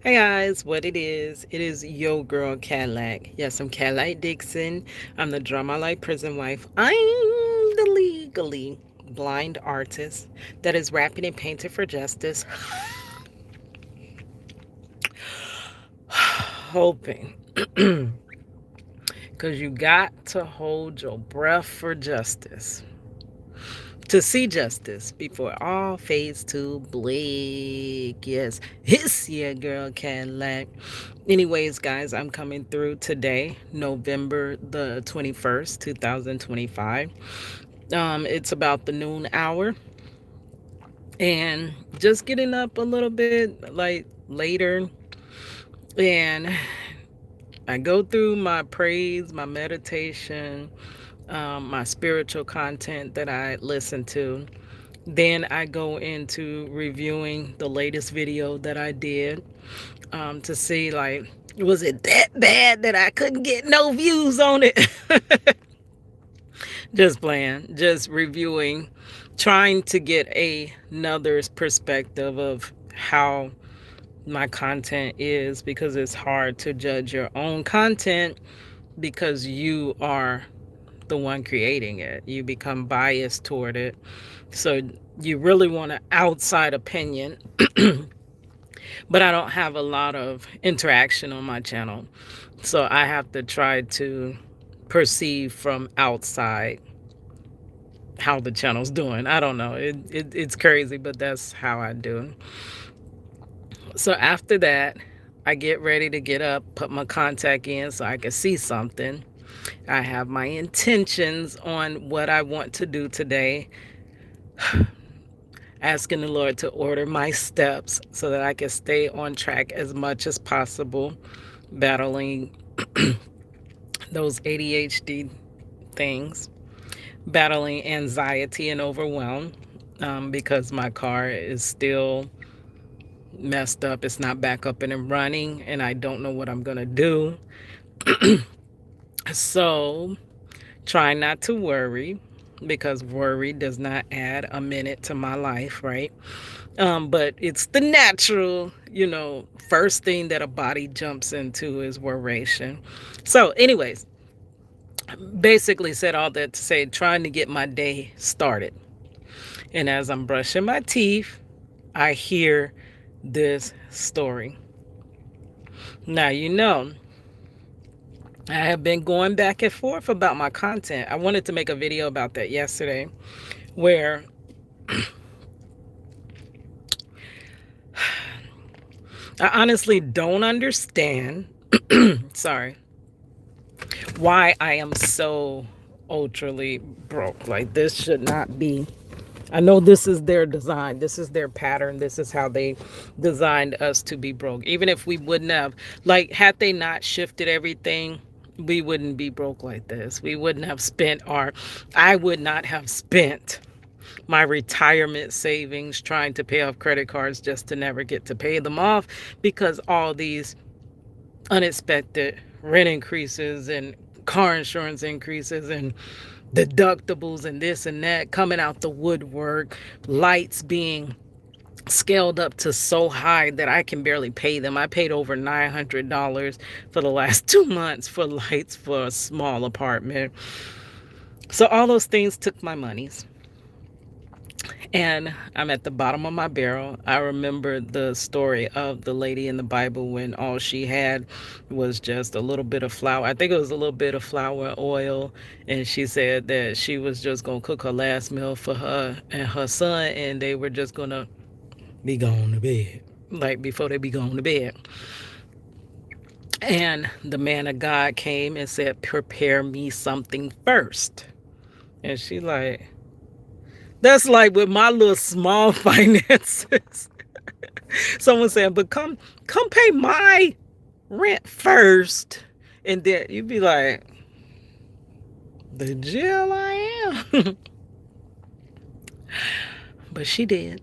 Hey guys, what it is yo girl Cadillac. Yes, I'm Cadillac Dixon. I'm the drama like prison wife. I'm the legally blind artist that is rapping and painting for justice, hoping. Because you got to hold your breath for justice. To see justice before all fades to bleak. Yes, it's your girl Cadillac. Anyways, guys, I'm coming through today, November the 21st, 2025. It's about the noon hour, and just getting up a little bit like later, and I go through my praise, my meditation, my spiritual content that I listen to. Then I go into reviewing the latest video that I did, to see, like, was it that bad that I couldn't get no views on it? Just playing, just reviewing, trying to get another's perspective of how my content is, because it's hard to judge your own content because you are the one creating it. You become biased toward it. So you really want an outside opinion. But I don't have a lot of interaction on my channel. So I have to try to perceive from outside how the channel's doing. I don't know. It's crazy, but that's how I do. So after that, I get ready to get up, put my contact in so I can see something. I have my intentions on what I want to do today, asking the Lord to order my steps so that I can stay on track as much as possible, battling those ADHD things, battling anxiety and overwhelm, because my car is still messed up. It's not back up and running, and I don't know what I'm going to do. So, try not to worry, because worry does not add a minute to my life, right? But it's the natural, first thing that a body jumps into is worration. So, anyways, basically said all that to say, trying to get my day started. And as I'm brushing my teeth, I hear this story. Now, I have been going back and forth about my content. I wanted to make a video about that yesterday, where I honestly don't understand, sorry, why I am so ultrally broke. Like, this should not be. I know this is their design. This is their pattern. This is how they designed us to be broke. Even if we wouldn't have, like, had they not shifted everything, we wouldn't be broke like this. We wouldn't have spent I would not have spent my retirement savings trying to pay off credit cards just to never get to pay them off, because all these unexpected rent increases and car insurance increases and deductibles and this and that coming out the woodwork, lights being scaled up to so high that I can barely pay them. I paid over $900 for the last 2 months for lights for a small apartment. So all those things took my monies. And I'm at the bottom of my barrel. I remember the story of the lady in the Bible when all she had was just a little bit of flour. I think it was a little bit of flour and oil. And she said that she was just going to cook her last meal for her and her son, and they were just going to be going to bed, like before they be going to bed. And the man of God came and said, prepare me something first. And she like, that's like with my little small finances. Someone said, but come pay my rent first. And then you'd be like, the jail I am. But she did.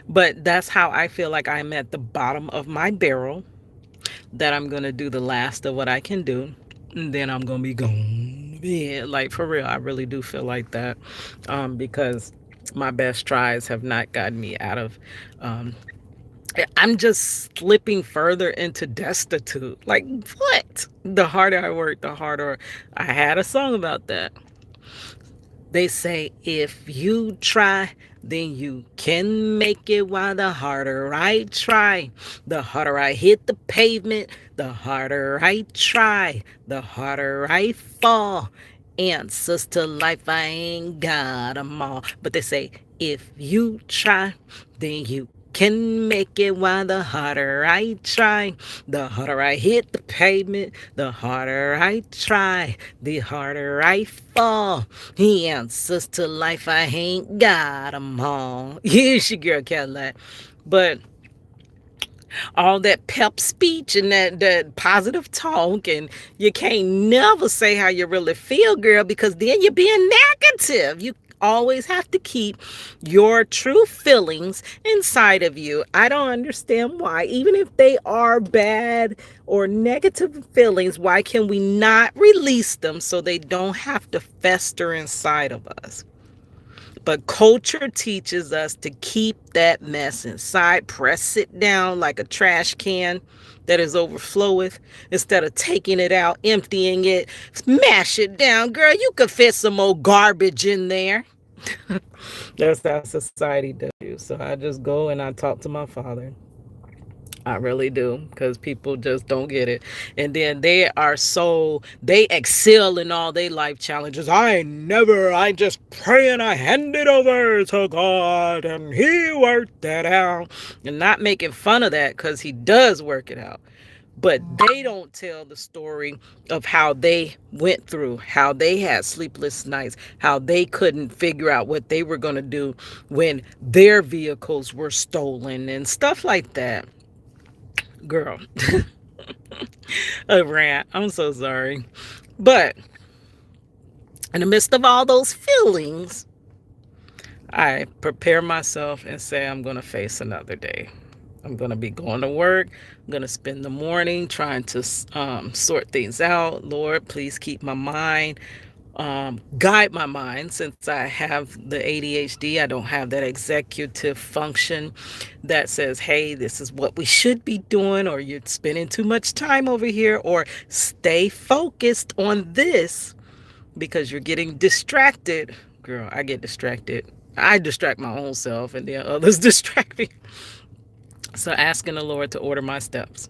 But that's how I feel like I'm at the bottom of my barrel, that I'm going to do the last of what I can do. And then I'm going to be gone. Yeah, like for real, I really do feel like that, because my best tries have not gotten me out of I'm just slipping further into destitute. Like, what? The harder I work, the harder. I had a song about that. They say if you try, then you can make it. While the harder I try, the harder I hit the pavement, the harder I try, the harder I fall. Answers to life, I ain't got 'em all. But they say if you try, then you can make it. While the harder I try, the harder I hit the pavement, the harder I try, the harder I fall. He answers to life, I ain't got 'em all. Here's your girl Cadillac. But all that pep speech and that positive talk, and you can't never say how you really feel, girl, because then you're being negative. You always have to keep your true feelings inside of you. I don't understand why, even if they are bad or negative feelings, why can we not release them so they don't have to fester inside of us? But culture teaches us to keep that mess inside, press it down like a trash can that is overfloweth, instead of taking it out, emptying it, smash it down. Girl, you could fit some old garbage in there. That's how society does you. So I just go and I talk to my father. I really do, because people just don't get it. And then they excel in all their life challenges. I just pray and I hand it over to God and He worked that out. And not making fun of that, because He does work it out. But they don't tell the story of how they went through, how they had sleepless nights, how they couldn't figure out what they were going to do when their vehicles were stolen and stuff like that. Girl, a rant. I'm so sorry. But in the midst of all those feelings, I prepare myself and say, I'm going to face another day. I'm going to be going to work. I'm going to spend the morning trying to sort things out. Lord, please keep my mind, guide my mind. Since I have the ADHD, I don't have that executive function that says, hey, this is what we should be doing, or you're spending too much time over here, or stay focused on this because you're getting distracted. Girl, I get distracted. I distract my own self, and then others distract me. So asking the Lord to order my steps.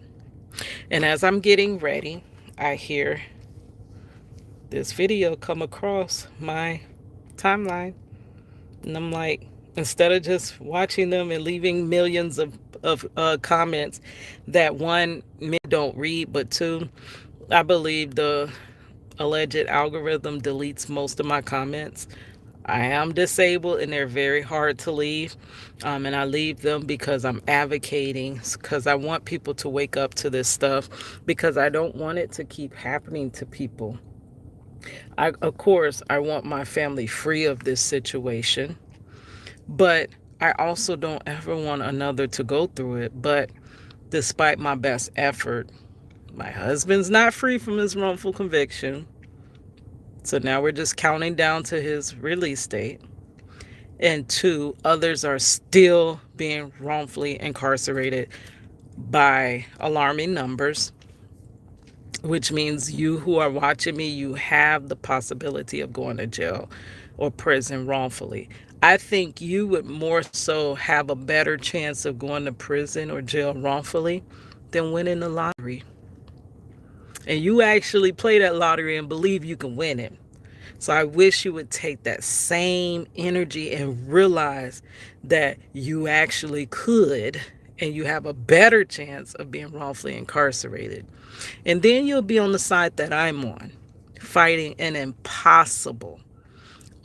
And as I'm getting ready, I hear this video come across my timeline. And I'm like, instead of just watching them and leaving millions of comments that, one, men don't read, but two, I believe the alleged algorithm deletes most of my comments. I am disabled and they're very hard to leave. And I leave them because I'm advocating, because I want people to wake up to this stuff, because I don't want it to keep happening to people. Of course, I want my family free of this situation, but I also don't ever want another to go through it. But despite my best effort, my husband's not free from his wrongful conviction. So now we're just counting down to his release date. And two, others are still being wrongfully incarcerated by alarming numbers, which means you who are watching me, you have the possibility of going to jail or prison wrongfully. I think you would more so have a better chance of going to prison or jail wrongfully than winning the lottery. And you actually play that lottery and believe you can win it. So I wish you would take that same energy and realize that you actually could, and you have a better chance of being wrongfully incarcerated. And then you'll be on the side that I'm on, fighting an impossible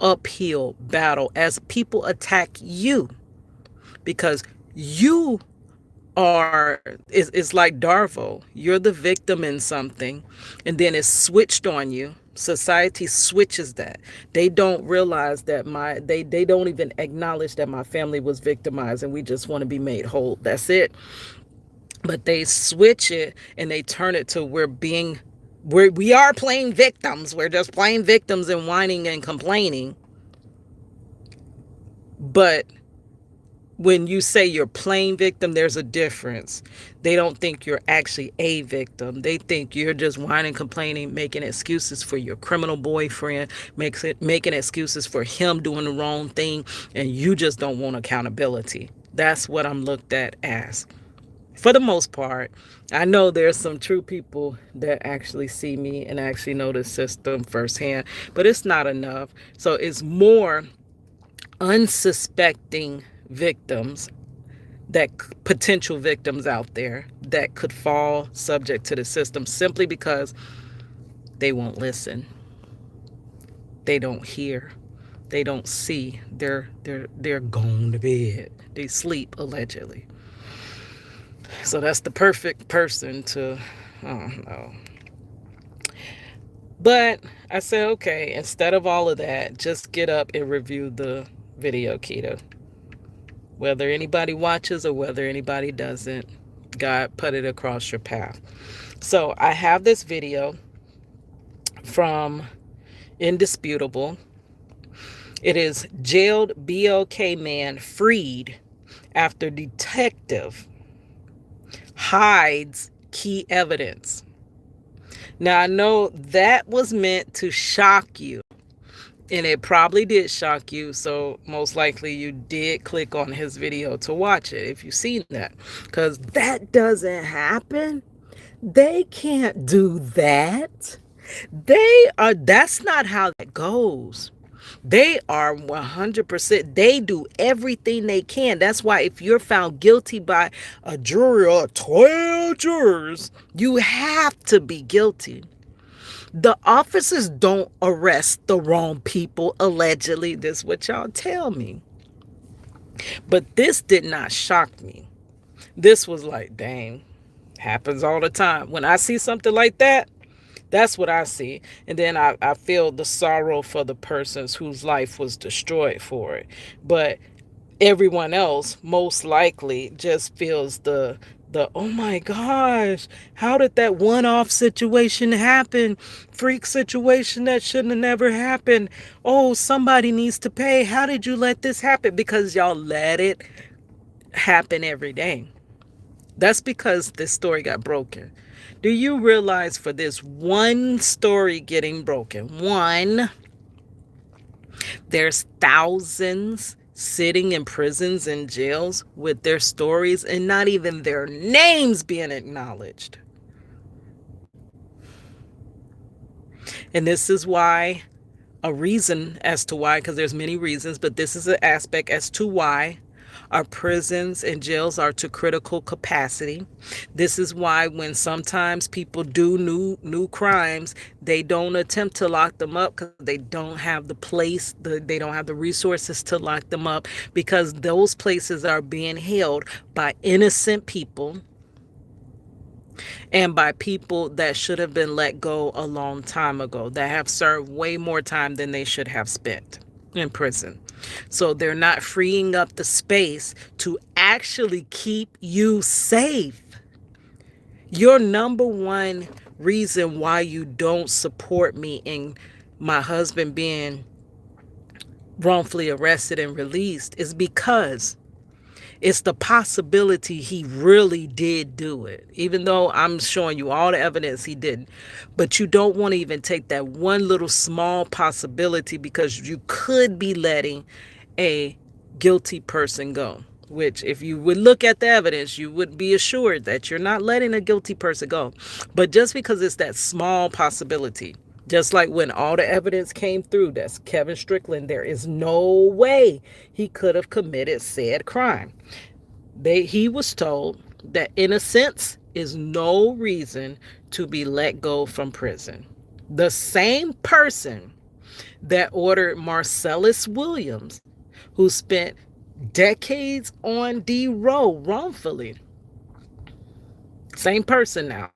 uphill battle as people attack you, because you it's like Darvo. You're the victim in something, and then it's switched on you. Society switches that. They don't realize that they don't even acknowledge that my family was victimized and we just want to be made whole. That's it. But they switch it and they turn it to we are playing victims. We're just playing victims and whining and complaining. But When you say you're playing victim, there's a difference. They don't think you're actually a victim. They think you're just whining, complaining, making excuses for your criminal boyfriend, making excuses for him doing the wrong thing, and you just don't want accountability. That's what I'm looked at as. For the most part, I know there's some true people that actually see me and actually know the system firsthand, but it's not enough. So it's more unsuspecting victims, that potential victims out there that could fall subject to the system simply because they won't listen, they don't hear, they don't see, they're gone to bed, they sleep allegedly. So that's the perfect person to, I don't know. But I said, okay, instead of all of that, just get up and review the video, Keto. Whether anybody watches or whether anybody doesn't, God put it across your path. So I have this video from Indisputable. It is jailed BLK man freed after detective hides key evidence. Now I know that was meant to shock you, and it probably did shock you, so most likely you did click on his video to watch it if you've seen that, because that doesn't happen. They can't do that. That's not how that goes. They are 100%, they do everything they can. That's why if you're found guilty by a jury or 12 jurors, you have to be guilty. The officers don't arrest the wrong people, allegedly. This is what y'all tell me. But this did not shock me. This was like, dang, happens all the time. When I see something like that, that's what I see. And then I feel the sorrow for the persons whose life was destroyed for it. But everyone else most likely just feels the oh my gosh, how did that one-off situation happen? Freak situation that shouldn't have never happened. Oh, somebody needs to pay. How did you let this happen? Because y'all let it happen every day. That's because this story got broken. Do you realize for this one story getting broken, there's thousands sitting in prisons and jails with their stories and not even their names being acknowledged. And this is why, a reason as to why, because there's many reasons, but this is an aspect as to why our prisons and jails are to critical capacity. This is why when sometimes people do new crimes, they don't attempt to lock them up because they don't have the place, they don't have the resources to lock them up, because those places are being held by innocent people and by people that should have been let go a long time ago, that have served way more time than they should have spent in prison. So they're not freeing up the space to actually keep you safe. Your number one reason why you don't support me in my husband being wrongfully arrested and released is because it's the possibility he really did do it, even though I'm showing you all the evidence he didn't. But you don't want to even take that one little small possibility, because you could be letting a guilty person go, which if you would look at the evidence, you would be assured that you're not letting a guilty person go. But just because it's that small possibility, just like when all the evidence came through, that's Kevin Strickland, there is no way he could have committed said crime. He was told that innocence is no reason to be let go from prison. The same person that ordered Marcellus Williams, who spent decades on D row wrongfully. Same person now.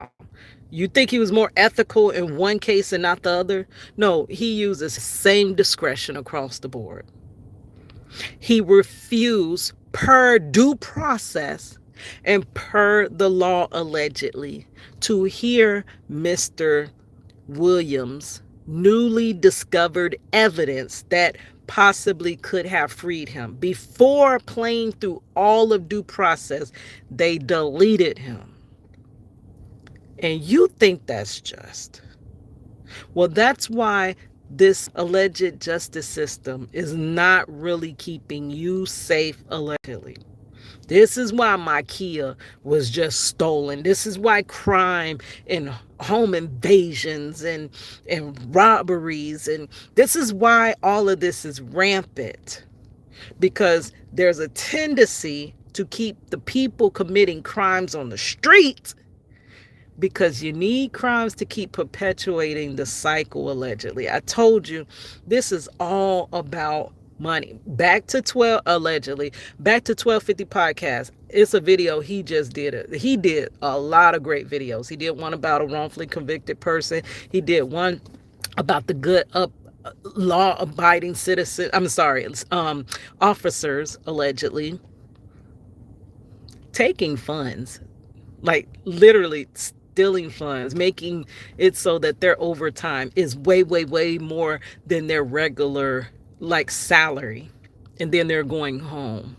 You think he was more ethical in one case and not the other? No, he uses same discretion across the board. He refused, per due process and per the law allegedly, to hear Mr. Williams' newly discovered evidence that possibly could have freed him. Before playing through all of due process, they deleted him. And you think that's just. Well, that's why this alleged justice system is not really keeping you safe allegedly. This is why my Kia was just stolen. This is why crime and home invasions and robberies, and this is why all of this is rampant, because there's a tendency to keep the people committing crimes on the street, because you need crimes to keep perpetuating the cycle allegedly. I told you this is all about money. Back to 12 allegedly, back to 1250 podcast. It's a video he just did. He did a lot of great videos. He did one about a wrongfully convicted person. He did one about the good up law abiding citizen. I'm sorry, officers allegedly taking funds, like literally stealing funds, making it so that their overtime is way, way, way more than their regular like salary. And then they're going home.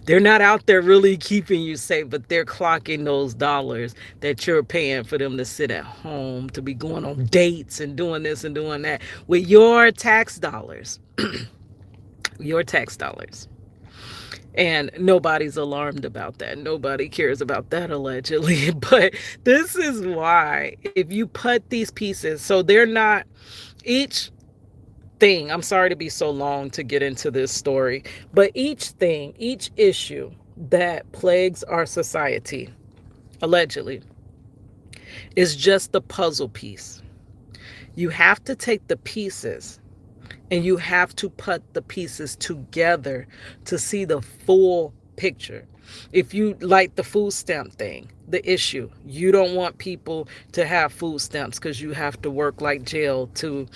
They're not out there really keeping you safe, but they're clocking those dollars that you're paying for them to sit at home, to be going on dates and doing this and doing that with your tax dollars. Your tax dollars. And nobody's alarmed about that. Nobody cares about that allegedly. But this is why, if you put these pieces, so they're not each thing, I'm sorry to be so long to get into this story, but each thing, each issue that plagues our society, allegedly, is just the puzzle piece. You have to take the pieces and you have to put the pieces together to see the full picture. If you like the food stamp thing, the issue, you don't want people to have food stamps because you have to work like jail to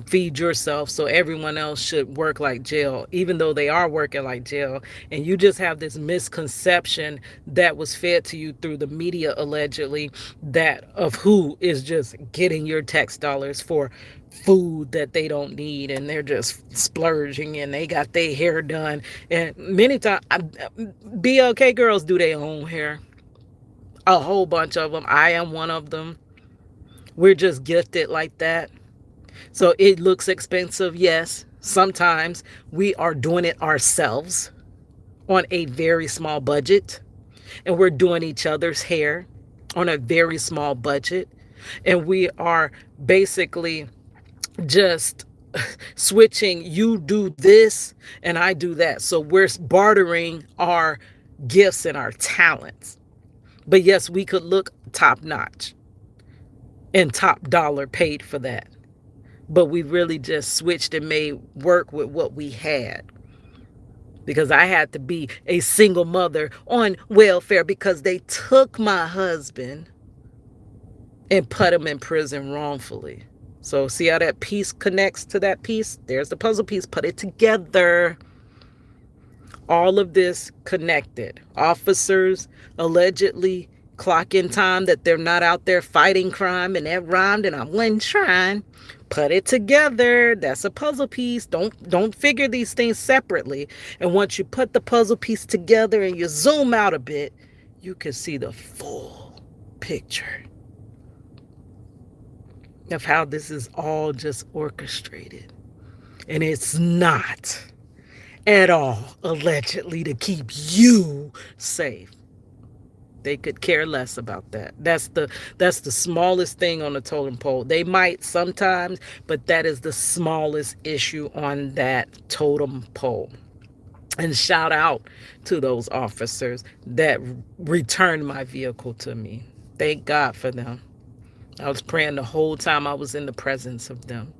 feed yourself. So everyone else should work like jail, even though they are working like jail. And you just have this misconception that was fed to you through the media, allegedly, that of who is just getting your tax dollars for food that they don't need, and they're just splurging and they got their hair done. And many times BLK girls do their own hair, a whole bunch of them. I am one of them. We're just gifted like that. So it looks expensive, yes. Sometimes we are doing it ourselves on a very small budget, and we're doing each other's hair on a very small budget, and we are basically just switching. You do this and I do that, so we're bartering our gifts and our talents. But yes, we could look top notch and top dollar paid for that, but we really just switched and made work with what we had, because I had to be a single mother on welfare because they took my husband and put him in prison wrongfully. So see how that piece connects to that piece? There's the puzzle piece. Put it together. All of this connected. Officers allegedly clock in time that they're not out there fighting crime, and that rhymed and I wasn't trying. Put it together. That's a puzzle piece. Don't figure these things separately. And once you put the puzzle piece together and you zoom out a bit, you can see the full picture of how this is all just orchestrated. And it's not at all allegedly to keep you safe. They could care less about that. That's the smallest thing on the totem pole. They might sometimes, but that is the smallest issue on that totem pole. And shout out to those officers that returned my vehicle to me. Thank God for them. I was praying the whole time I was in the presence of them.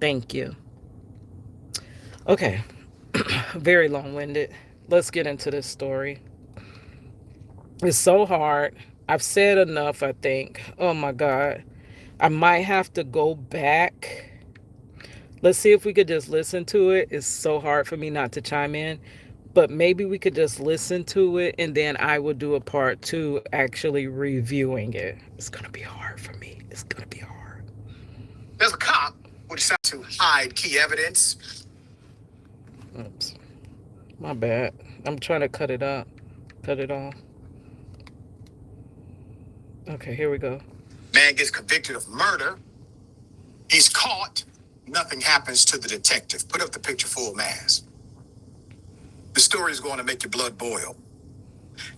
Thank you. Okay, very long-winded. Let's get into this story. It's so hard. I've said enough, I think. Oh my God. I might have to go back. Let's see if we could just listen to it. It's so hard for me not to chime in. But maybe we could just listen to it, and then I will do a part 2 actually reviewing it. It's going to be hard for me. It's going to be hard. There's a cop who decided to hide key evidence. Oops. My bad. I'm trying to cut it up. Cut it off. Okay, here we go. Man gets convicted of murder. He's caught. Nothing happens to the detective. Put up the picture full mass. The story is going to make your blood boil.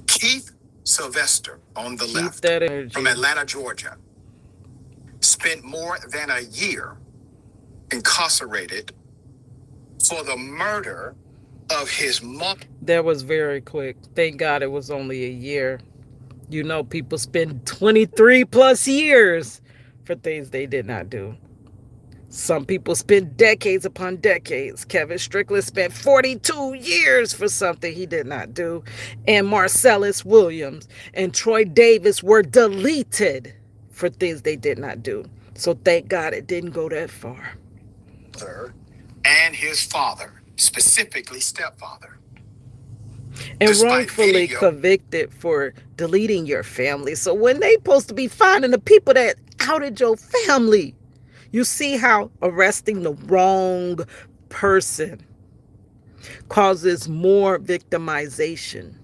Keith Sylvester on the left from Atlanta, Georgia, spent more than a year incarcerated for the murder of his mother. That was very quick. Thank God it was only a year. You know, people spend 23 plus years for things they did not do. Some people spend decades upon decades. Kevin Strickland spent 42 years for something he did not do. And Marcellus Williams and Troy Davis were deleted for things they did not do. So thank God it didn't go that far. And his father, specifically stepfather. And wrongfully convicted for deleting your family. So when they supposed to be finding the people that outed your family, you see how arresting the wrong person causes more victimization.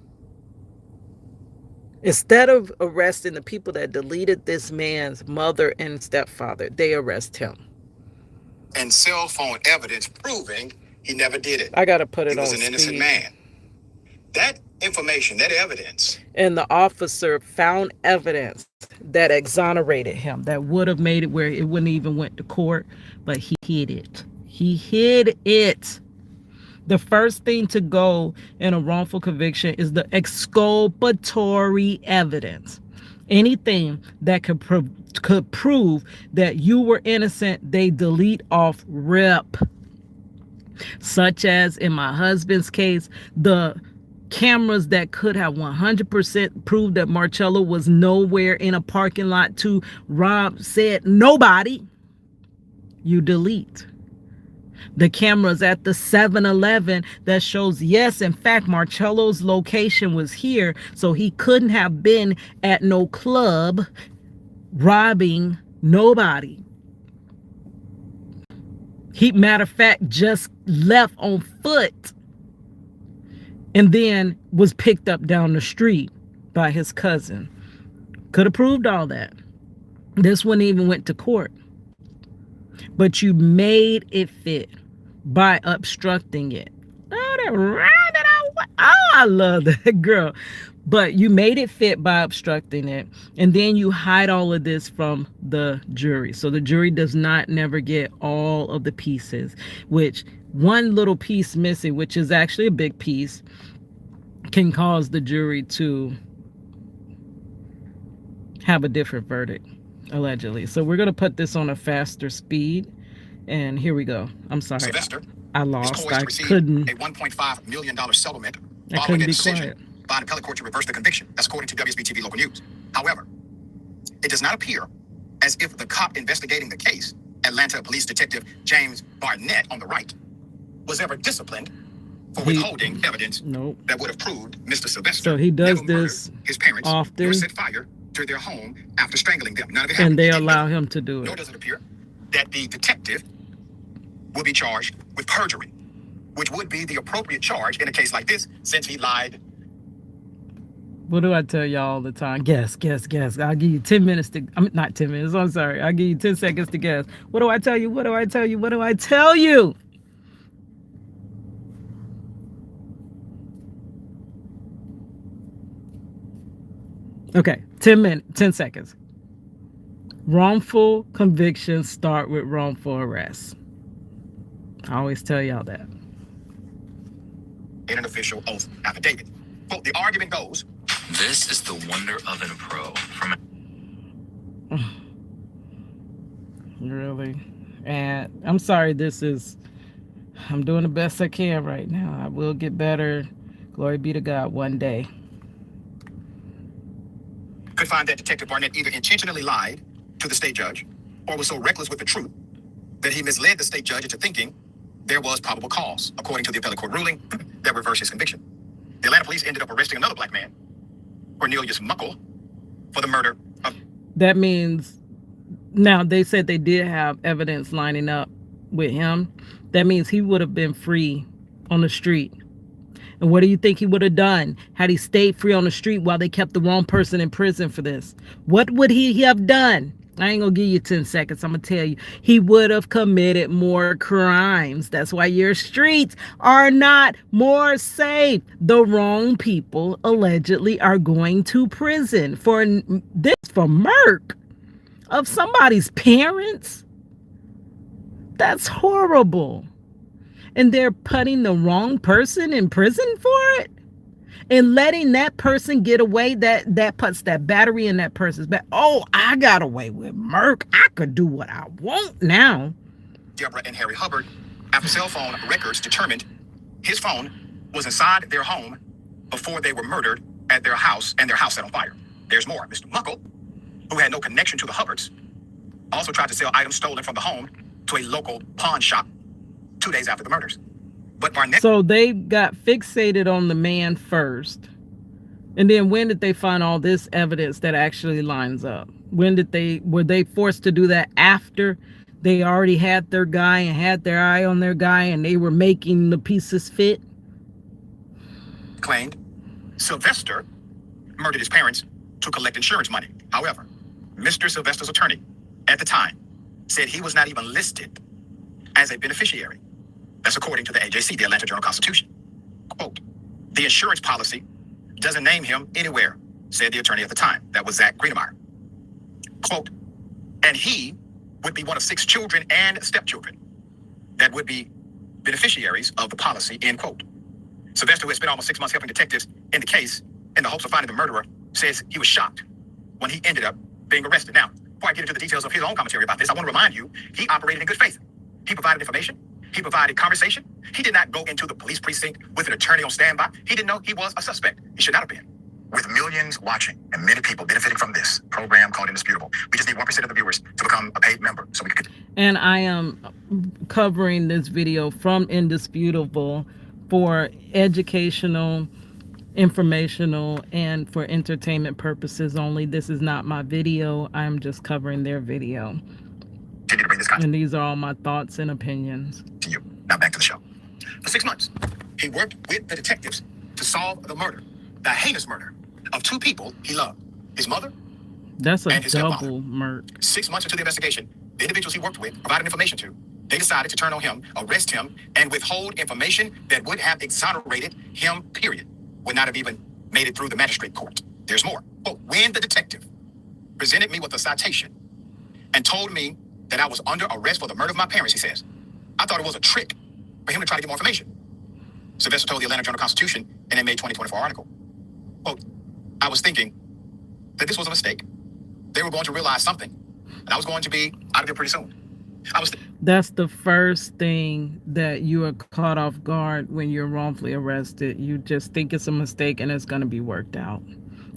Instead of arresting the people that deleted this man's mother and stepfather, they arrest him. And cell phone evidence proving he never did it. I got to put it on He was an innocent man. That information, that evidence. And the officer found evidence that exonerated him, that would have made it where it wouldn't even went to court, but he hid it. He hid it. The first thing to go in a wrongful conviction is the exculpatory evidence. Anything that could prove that you were innocent, they delete off rip. Such as in my husband's case, the cameras that could have 100% proved that Marcello was nowhere in a parking lot to rob said nobody, you delete. The cameras at the 7-Eleven that shows, yes, in fact, Marcello's location was here, so he couldn't have been at no club robbing nobody. He, matter of fact, just left on foot and then was picked up down the street by his cousin. Could have proved all that. This one even went to court. But you made it fit by obstructing it. Oh, I love that girl. But you made it fit by obstructing it. And then you hide all of this from the jury. So the jury does not never get all of the pieces, which one little piece missing, which is actually a big piece, can cause the jury to have a different verdict, allegedly. So we're going to put this on a faster speed. And here we go. I'm sorry. Sylvester I lost. I couldn't. A $1.5 million settlement following a decision by an appellate court to reverse the conviction. That's according to WSB-TV local news. However, it does not appear as if the cop investigating the case, Atlanta Police Detective James Barnett on the right, was ever disciplined for withholding evidence that would have proved Mr. Sylvester. So he does this his parents often. Set fire to their home after strangling them. None of it happened. And they allow him to do it. Nor does it appear that the detective will be charged with perjury, which would be the appropriate charge in a case like this, since he lied. What do I tell y'all all the time? Guess. I'll give you 10 minutes to, not 10 minutes, I'm sorry. I'll give you 10 seconds to guess. What do I tell you? What do I tell you? What do I tell you? Okay, 10 seconds. Wrongful convictions start with wrongful arrest. I always tell y'all that. In an official oath affidavit. Quote, the argument goes, this is the wonder oven pro from... Really? And I'm sorry, I'm doing the best I can right now. I will get better. Glory be to God one day. Could find that Detective Barnett either intentionally lied to the state judge or was so reckless with the truth that he misled the state judge into thinking there was probable cause, according to the appellate court ruling that reversed his conviction. The Atlanta police ended up arresting another black man, Cornelius Muckle, for the murder of... That means, now they said they did have evidence lining up with him, that means he would have been free on the street. And what do you think he would have done had he stayed free on the street while they kept the wrong person in prison for this? What would he have done? I ain't gonna give you 10 seconds. I'm gonna tell you. He would have committed more crimes. That's why your streets are not more safe. The wrong people allegedly are going to prison for this, for murk of somebody's parents. That's horrible. And they're putting the wrong person in prison for it and letting that person get away. That puts that battery in that person's back. Oh, I got away with murk. I could do what I want now. Deborah and Harry Hubbard, after cell phone records determined his phone was inside their home before they were murdered at their house, and their house set on fire. There's more. Mr. Muckle, who had no connection to the Hubbards, also tried to sell items stolen from the home to a local pawn shop 2 days after the murders. But Barnett. So they got fixated on the man first. And then when did they find all this evidence that actually lines up? Were they forced to do that after they already had their guy and had their eye on their guy and they were making the pieces fit? Claimed Sylvester murdered his parents to collect insurance money. However, Mr. Sylvester's attorney at the time said he was not even listed as a beneficiary. That's according to the AJC, the Atlanta Journal-Constitution. Quote, the insurance policy doesn't name him anywhere, said the attorney at the time. That was Zach Greenemeyer. Quote, and he would be one of 6 children and stepchildren that would be beneficiaries of the policy, end quote. Sylvester, who had spent almost 6 months helping detectives in the case in the hopes of finding the murderer, says he was shocked when he ended up being arrested. Now, before I get into the details of his own commentary about this, I want to remind you, he operated in good faith. He provided information. He provided conversation. He did not go into the police precinct with an attorney on standby. He didn't know he was a suspect. He should not have been. With millions watching and many people benefiting from this program called Indisputable, we just need 1% of the viewers to become a paid member so we can. And I am covering this video from Indisputable for educational, informational, and for entertainment purposes only. This is not my video. I'm just covering their video. To bring this and these are all my thoughts and opinions. To you. Now back to the show. For 6 months, he worked with the detectives to solve the murder, the heinous murder of 2 people he loved, his mother. That's a and his double murder. 6 months into the investigation, the individuals he worked with, provided information to, they decided to turn on him, arrest him, and withhold information that would have exonerated him, period. Would not have even made it through the magistrate court. There's more. Quote, when the detective presented me with a citation and told me that I was under arrest for the murder of my parents, he says, I thought it was a trick for him to try to get more information. Sylvester told the Atlanta Journal-Constitution in a May 2024 article, quote, I was thinking that this was a mistake. They were going to realize something, and I was going to be out of here pretty soon. That's the first thing that you are caught off guard when you're wrongfully arrested. You just think it's a mistake and it's going to be worked out.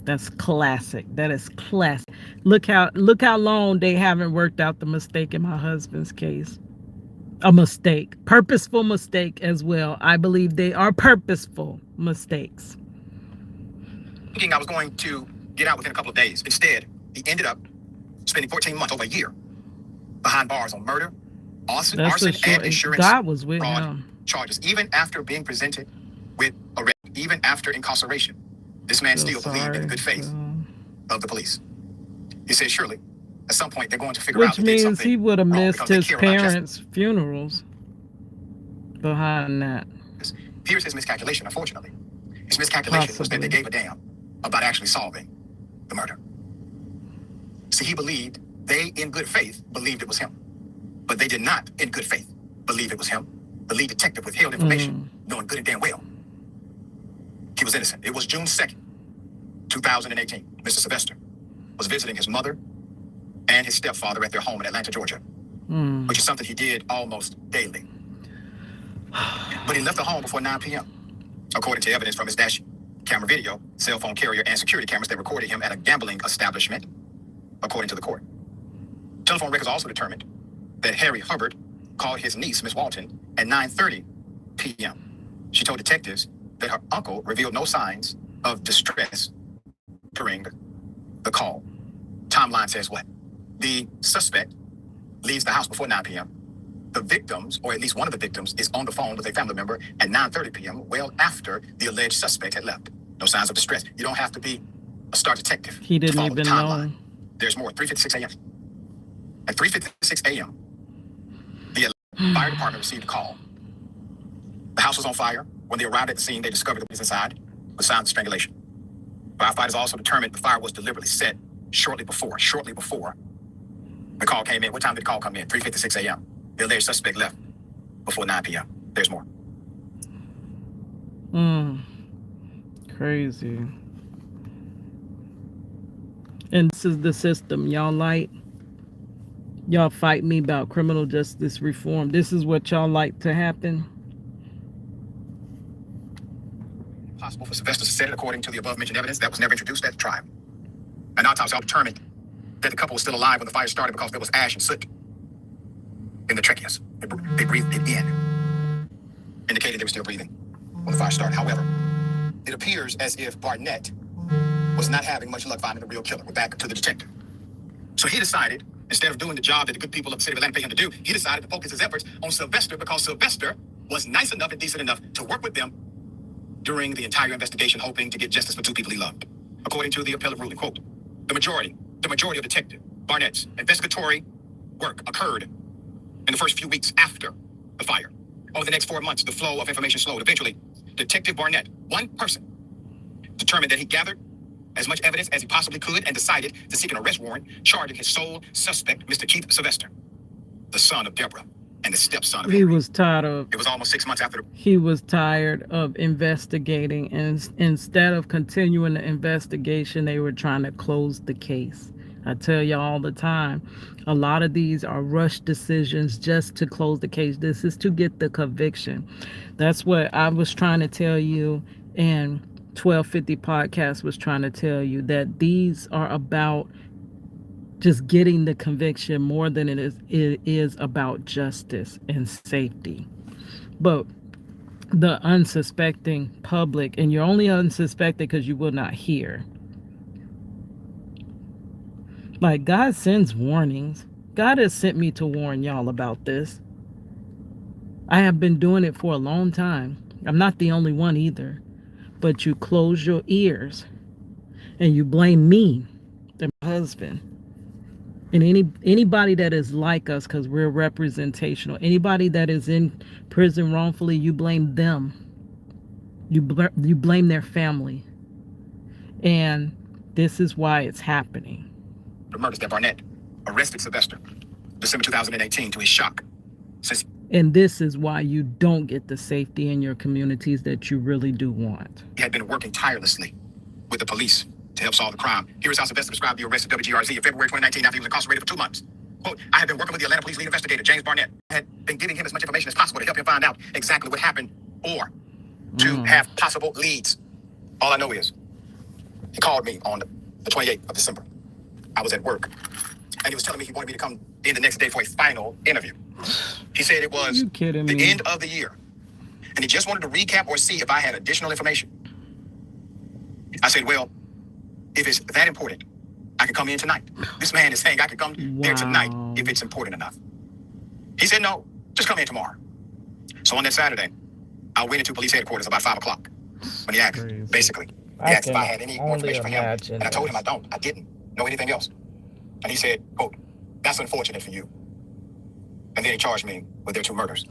That's classic. That is classic. Look how long they haven't worked out the mistake in my husband's case. A mistake, purposeful mistake as well. I believe they are purposeful mistakes. Thinking I was going to get out within a couple of days. Instead, he ended up spending 14 months, over a year, behind bars on murder, arson, and insurance God was with fraud him. Charges. Even after being presented with arrest, even after incarceration, this man still believed in the good faith of the police. He said, surely, at some point, they're going to figure out that there's something. Which means he would have missed his parents' funerals behind that. Here's his miscalculation, unfortunately. His miscalculation was that they gave a damn about actually solving the murder. See, he believed, they in good faith believed it was him. But they did not, in good faith, believe it was him. The lead detective withheld information, knowing good and damn well he was innocent. It was June 2nd, 2018. Mr. Sylvester was visiting his mother and his stepfather at their home in Atlanta, Georgia, which is something he did almost daily. But he left the home before 9 p.m., according to evidence from his dash camera video, cell phone carrier, and security cameras that recorded him at a gambling establishment, according to the court. Telephone records also determined that Harry Hubbard called his niece, Miss Walton, at 9:30 p.m. She told detectives that her uncle revealed no signs of distress during the call. Timeline says what? The suspect leaves the house before 9 p.m., The victims, or at least one of the victims, is on the phone with a family member at 9:30 p.m., well after the alleged suspect had left. No signs of distress. You don't have to be a star detective He to didn't follow the even timeline. know. There's more. 3:56 a.m. At 3:56 a.m., the fire department received a call. The house was on fire. When they arrived at the scene, they discovered that was inside with signs of strangulation. Firefighters also determined the fire was deliberately set shortly before the call came in. What time did the call come in? 3:56 a.m. The alleged suspect left before 9 p.m. There's more. Crazy. And this is the system y'all like. Y'all fight me about criminal justice reform. This is what y'all like to happen. Possible for Sylvester to set it according to the above-mentioned evidence that was never introduced at the trial. An autopsy determined that the couple was still alive when the fire started because there was ash and soot in the tracheas. They breathed it in, indicating they were still breathing when the fire started. However, it appears as if Barnett was not having much luck finding the real killer. We're back to the detective. So he decided, instead of doing the job that the good people of the city of Atlanta paid him to do, he decided to focus his efforts on Sylvester because Sylvester was nice enough and decent enough to work with them during the entire investigation, hoping to get justice for two people he loved. According to the appellate ruling, quote, the majority of Detective Barnett's investigatory work occurred in the first few weeks after the fire. Over the next 4 months, the flow of information slowed. Eventually, Detective Barnett, one person, determined that he gathered as much evidence as he possibly could and decided to seek an arrest warrant, charging his sole suspect, Mr. Keith Sylvester, the son of Deborah and the stepson of Henry. It was almost 6 months after he was tired of investigating, and instead of continuing the investigation, they were trying to close the case. I tell you all the time, a lot of these are rush decisions just to close the case. This is to get the conviction. That's what I was trying to tell you, and 1250 podcast was trying to tell you, that these are about just getting the conviction more than it is about justice and safety. But the unsuspecting public, and you're only unsuspecting because you will not hear. Like, God sends warnings. God has sent me to warn y'all about this. I have been doing it for a long time. I'm not the only one either. But you close your ears and you blame me, the husband, and anybody that is like us, because we're representational. Anybody that is in prison wrongfully, you blame them. You blame their family. And this is why it's happening. the murders that Barnett arrested Sylvester December 2018 to his shock. And this is why you don't get the safety in your communities that you really do want. He had been working tirelessly with the police to help solve the crime. Here is how Sylvester described the arrest of WGRZ in February 2019 after he was incarcerated for 2 months. Quote, I have been working with the Atlanta Police lead investigator, James Barnett. I had been giving him as much information as possible to help him find out exactly what happened or to have possible leads. All I know is he called me on the 28th of December. I was at work, and he was telling me he wanted me to come in the next day for a final interview. He said it was the end of the year, and he just wanted to recap or see if I had additional information. I said, well, if it's that important, I can come in tonight. This man is saying I can come there tonight if it's important enough. He said, no, just come in tomorrow. So on that Saturday, I went into police headquarters about 5 o'clock when he asked, basically, he asked if I had any more information for him. And I told him I didn't know anything else. And he said, quote, that's unfortunate for you. And then he charged me with their 2 murders,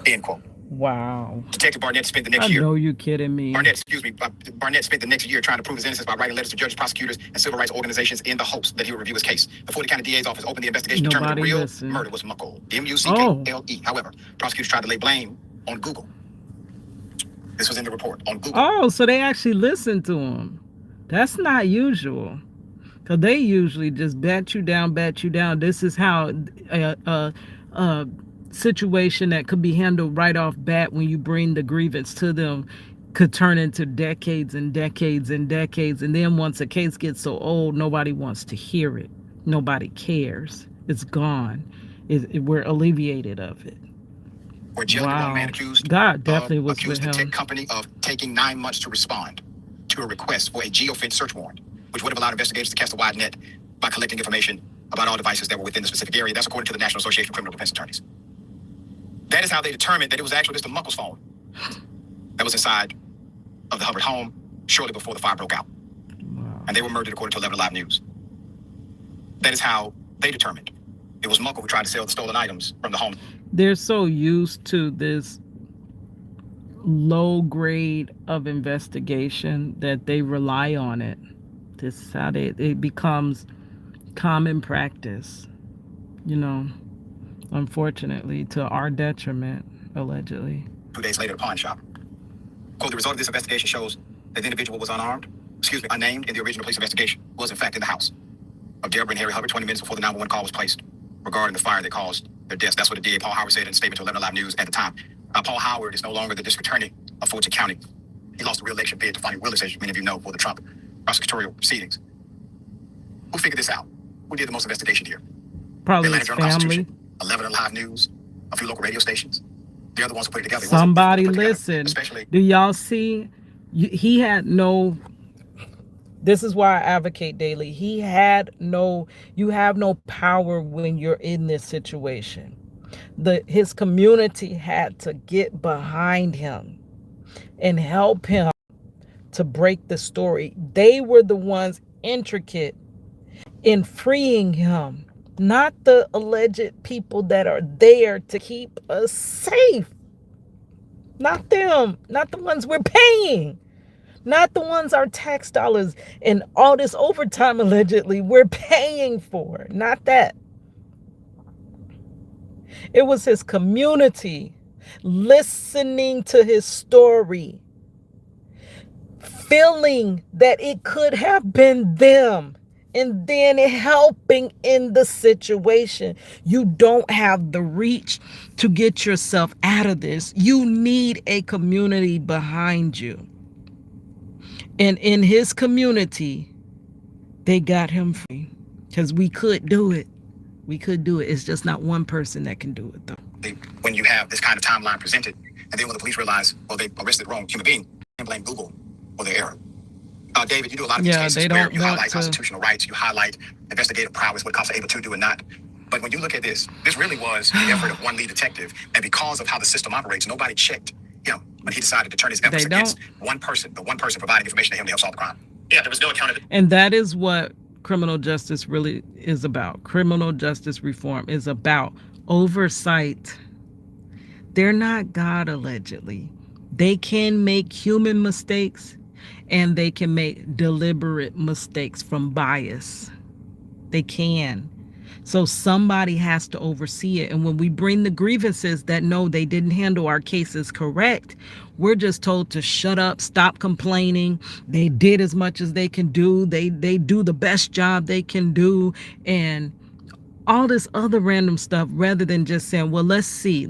end quote. Wow. Detective Barnett spent the next year. I know you're kidding me. Barnett spent the next year trying to prove his innocence by writing letters to judges, prosecutors, and civil rights organizations in the hopes that he would review his case. Before the county DA's office opened the investigation, determined the real murder was Muckle, M-U-C-K-L-E. However, prosecutors tried to lay blame on Google. This was in the report on Google. Oh, so they actually listened to him. That's not usual. Because they usually just bat you down. This is how situation that could be handled right off bat when you bring the grievance to them could turn into decades and decades and decades. And then once a case gets so old, nobody wants to hear it. Nobody cares. It's gone. We're alleviated of it. Or jailing one man accused God definitely was accused with the him. tech company of taking 9 months to respond to a request for a geofence search warrant, which would have allowed investigators to cast a wide net by collecting information about all devices that were within the specific area. That's according to the National Association of Criminal Defense Attorneys. That is how they determined that it was actually Mr. Muckle's phone that was inside of the Hubbard home shortly before the fire broke out. Wow. And they were murdered according to 11 Alive News. That is how they determined it was Muckle who tried to sell the stolen items from the home. They're so used to this low grade of investigation that they rely on it. This is how it becomes common practice, you know, unfortunately, to our detriment, allegedly. 2 days later, at a pawn shop. Quote, the result of this investigation shows that the individual was unnamed in the original police investigation, was in fact in the house of Deborah and Harry Hubbard 20 minutes before the 911 call was placed regarding the fire that caused their deaths. That's what the DA Paul Howard said in a statement to 11 Alive News at the time. Paul Howard is no longer the district attorney of Fulton County. He lost the re-election bid to Fonnie Willis, as many of you know, for the Trump prosecutorial proceedings. Who figured this out? Who did the most investigation here? Probably The his Atlanta family. Journal-Constitution, 11 Alive News, a few local radio stations. They're the ones who put it together. Somebody It wasn't put listen. together, especially. Do y'all see? He had no. This is why I advocate daily. He had no. You have no power when you're in this situation. His community had to get behind him and help him to break the story. They were the ones intricate in freeing him, not the alleged people that are there to keep us safe. Not them, not the ones we're paying, not the ones our tax dollars and all this overtime allegedly we're paying for. Not that. It was his community listening to his story, feeling that it could have been them, and then helping in the situation. You don't have the reach to get yourself out of this. You need a community behind you. And in his community, they got him free because we could do it. We could do it. It's just not one person that can do it, though. When you have this kind of timeline presented, and then when the police realize, well, they arrested the wrong human being, and blame Google for their error. David, you do a lot of these cases where you highlight constitutional rights, you highlight investigative prowess, what cops are able to do and not. But when you look at this really was the effort of one lead detective, and because of how the system operates, nobody checked him when he decided to turn his efforts against one person, the one person providing information to him to help solve the crime. Yeah, there was no accountability. And that is what criminal justice really is about. Criminal justice reform is about oversight. They're not God, allegedly. They can make human mistakes, and they can make deliberate mistakes from bias. They can. So somebody has to oversee it. And when we bring the grievances that no, they didn't handle our cases correct, we're just told to shut up, stop complaining. They did as much as they can do. They do the best job they can do, and all this other random stuff, rather than just saying, well, let's see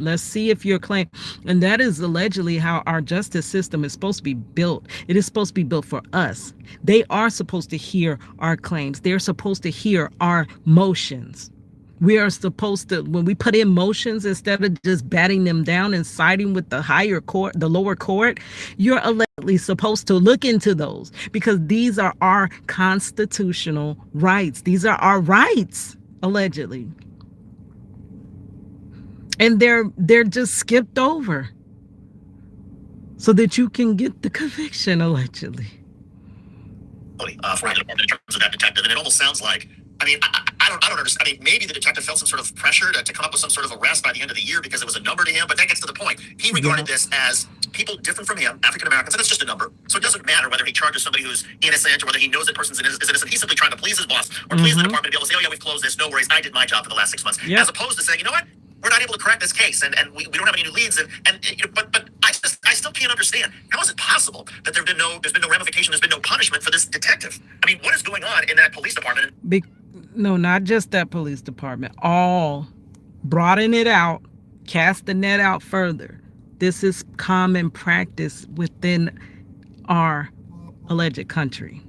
if your claim. And that is allegedly how our justice system is supposed to be built. It is supposed to be built for us. They are supposed to hear our claims. They're supposed to hear our motions. We are supposed to, when we put in motions, instead of just batting them down and siding with the higher court, the lower court, you're allegedly supposed to look into those, because these are our constitutional rights. These are our rights, allegedly. And they're just skipped over so that you can get the conviction, allegedly. For the department in terms of that detective, and it almost sounds like, I don't understand. Maybe the detective felt some sort of pressure to come up with some sort of arrest by the end of the year because it was a number to him, but that gets to the point. He regarded this as people different from him, African Americans, and it's just a number. So it doesn't matter whether he charges somebody who's innocent or whether he knows that person's is innocent. He's simply trying to please his boss or please the department to be able to say, oh yeah, we've closed this, no worries, I did my job for the last 6 months. As opposed to saying, you know what, we're not able to crack this case, and we don't have any new leads, but I still can't understand, how is it possible that there's been no ramification, there's been no punishment for this detective? What is going on in that police department? No, not just that police department. All broaden it out, cast the net out further. This is common practice within our alleged country.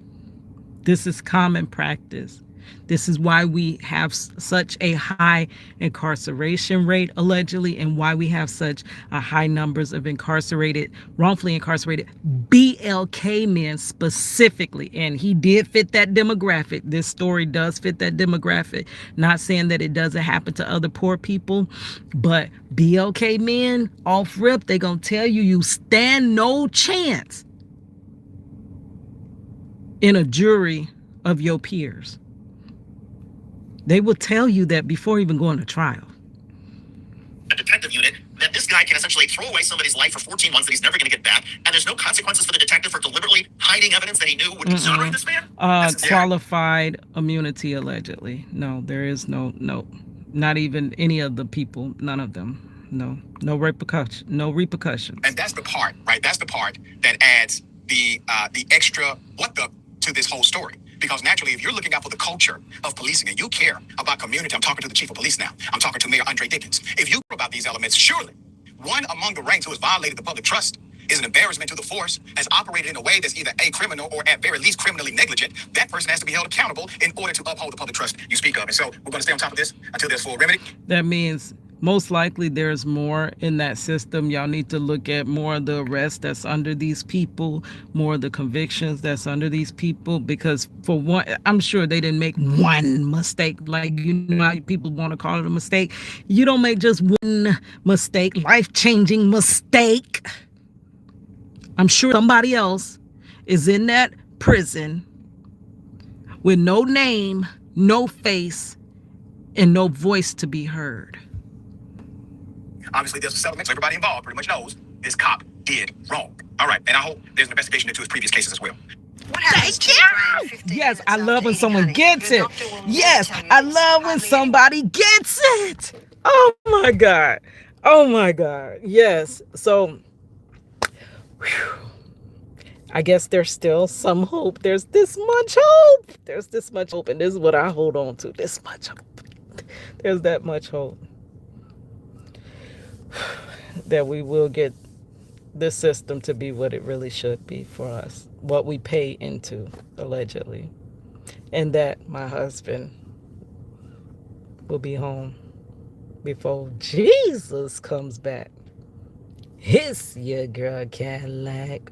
This is common practice. This is why we have such a high incarceration rate, allegedly, and why we have such a high numbers of incarcerated, wrongfully incarcerated BLK men specifically. And he did fit that demographic. This story does fit that demographic. Not saying that it doesn't happen to other poor people, but BLK men off rip, they gonna tell you you stand no chance in a jury of your peers. They will tell you that before even going to trial. A detective unit, that this guy can essentially throw away somebody's life for 14 months that he's never going to get back, and there's no consequences for the detective for deliberately hiding evidence that he knew would exonerate this man? Qualified immunity, allegedly. No, there is no, not even any of the people, none of them. No repercussions. And that's the part, right? That's the part that adds the extra what the to this whole story. Because naturally, if you're looking out for the culture of policing and you care about community, I'm talking to the chief of police now. I'm talking to Mayor Andre Dickens. If you care about these elements, surely one among the ranks who has violated the public trust is an embarrassment to the force, has operated in a way that's either a criminal or at very least criminally negligent. That person has to be held accountable in order to uphold the public trust you speak of. And so we're going to stay on top of this until there's full remedy. That means most likely there's more in that system. Y'all need to look at more of the arrests that's under these people, more of the convictions that's under these people, because for one, I'm sure they didn't make one mistake. Like, you know how people want to call it a mistake. You don't make just one mistake, life-changing mistake. I'm sure somebody else is in that prison with no name, no face, and no voice to be heard. Obviously, there's a settlement, so everybody involved pretty much knows this cop did wrong. All right, and I hope there's an investigation into his previous cases as well. Thank you. Yes, I love when someone gets it. Yes, I love when somebody gets it. Oh my God. Oh my God. Yes. So, whew, I guess there's still some hope. There's this much hope. There's this much hope. And this is what I hold on to. This much hope. There's that much hope that we will get this system to be what it really should be for us, what we pay into, allegedly, and that my husband will be home before Jesus comes back. Hiss, your girl Cadillac.